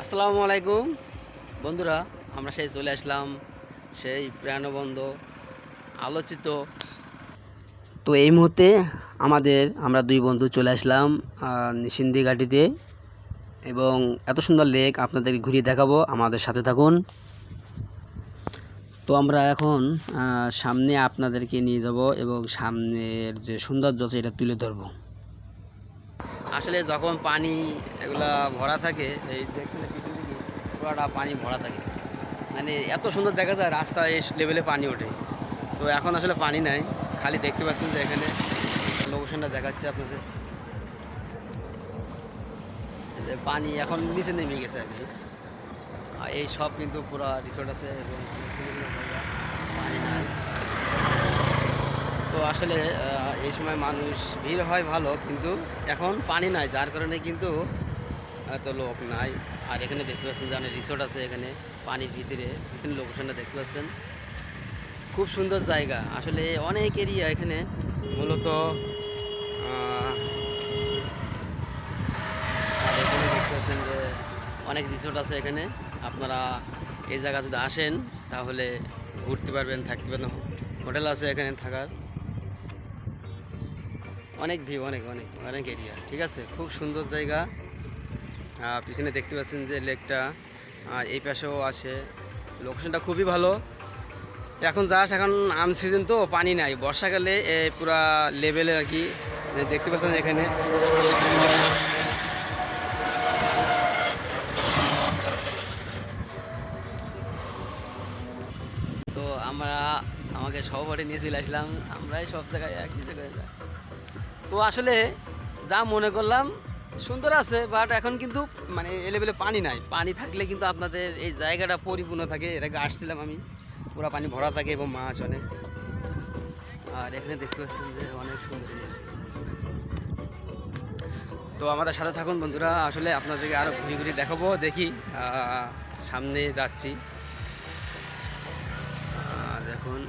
আসসালামু আলাইকুম বন্ধুরা, আমরা সেই চলে আসলাম সেই প্রাণবন্ধ আলোচিত। তো এই মুহূর্তে আমরা দুই বন্ধু চলে আসলাম নিশিন্দি ঘাটিতে, এবং এত সুন্দর লেক আপনাদেরকে ঘুরিয়ে দেখাবো, আমাদের সাথে থাকুন। তো আমরা এখন সামনে আপনাদেরকে নিয়ে যাব এবং সামনের যে সৌন্দর্য আছে এটা তুলে ধরবো। আসলে যখন পানি এগুলা ভরা থাকে, এই দেখছেন পিছন দিকে পুরোটা পানি ভরা থাকে, মানে এত সুন্দর দেখা যায়, রাস্তা এই লেভেলে পানি ওঠে। তো এখন আসলে পানি নাই, খালি দেখতে পাচ্ছেন যে এখানে লোকেশনটা দেখাচ্ছে আপনাদের, যে পানি এখন নিচে নেমে গেছে আর কি। এই সব কিন্তু পুরো রিসোর্ট আছে এবং পানি নাই। তো আসলে এই সময় মানুষ ভিড় হয় ভালো, কিন্তু এখন পানি নাই, যার কারণে কিন্তু এত লোক নাই। আর এখানে দেখতে পাচ্ছেন যে অনেক রিসোর্ট আছে এখানে পানির ভিতরে, পিছনে লোকেশনটা দেখতে পাচ্ছেন, খুব সুন্দর জায়গা। আসলে অনেক এরিয়া এখানে মূলত আর এখানে দেখতে পাচ্ছেন যে অনেক রিসোর্ট আছে এখানে। আপনারা এই জায়গা যদি আসেন তাহলে ঘুরতে পারবেন, থাকতে পারবেন, হোটেল আছে এখানে থাকার, অনেক ভিউ, অনেক অনেক অনেক এরিয়া, ঠিক আছে, খুব সুন্দর জায়গা। পিছনে দেখতে পাচ্ছেন যে লেকটা, আর এই পাশেও আছে, লোকেশনটা খুবই ভালো। এখন এখন আনসিজন, তো পানি নাই, বর্ষাকালে পুরা লেভেলে আর কি, দেখতে পাচ্ছেন এখানে। তো আমাকে সহপাঠী নিয়ে চলে আসলাম, আমরাই সব জায়গায় একই জায়গায় যাই। তো আসলে যা মনে করলাম সুন্দর আছে, বাট এখন কিন্তু মানে এই লেভেলে পানি নাই। পানি থাকলে কিন্তু আপনাদের এই জায়গাটা পরিপূর্ণ থাকে। এর আগে আসছিলাম আমি, পুরো পানি ভরা থাকে এবং মাছ অনেক। আর এখানে দেখতে পাচ্ছেন যে অনেক সুন্দর। তো আমাদের সাথে থাকুন বন্ধুরা, আসলে আপনাদেরকে আরও ঘুরে ঘুরে দেখাবো। দেখি সামনে যাচ্ছি, দেখুন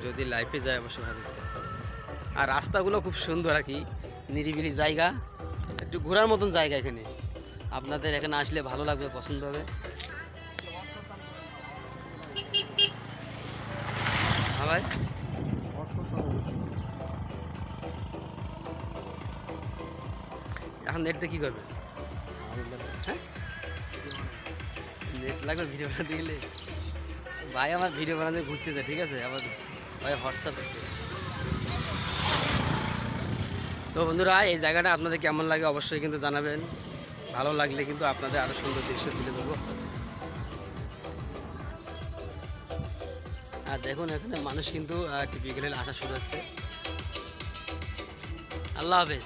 যদি লাইফে যায় অবশ্যই ভালো দেখতে। আর রাস্তাগুলো খুব সুন্দর আর কি, নিরিবিলি জায়গা, একটু ঘোরার মতন জায়গা এখানে। আপনাদের এখানে আসলে ভালো লাগবে, পছন্দ হবে। হ্যাঁ ভাই, এখন নেট দিয়ে কী করবে? হ্যাঁ, নেট লাগবে ভিডিও বানাতে গেলে। ভাই আমার ভিডিও বানাতে ঘুরতে যায়, ঠিক আছে, আবার ভাই হোয়াটসঅ্যাপ। তো বন্ধুরা, এই জায়গাটা আপনাদের কেমন লাগে অবশ্যই কিন্তু জানাবেন। ভালো লাগলে কিন্তু আপনাদের আরও সুন্দর দৃশ্য তুলে দেবো। আর দেখুন এখানে মানুষ কিন্তু বিকেলে আসা শুরু হচ্ছে। আল্লাহ হাফেজ।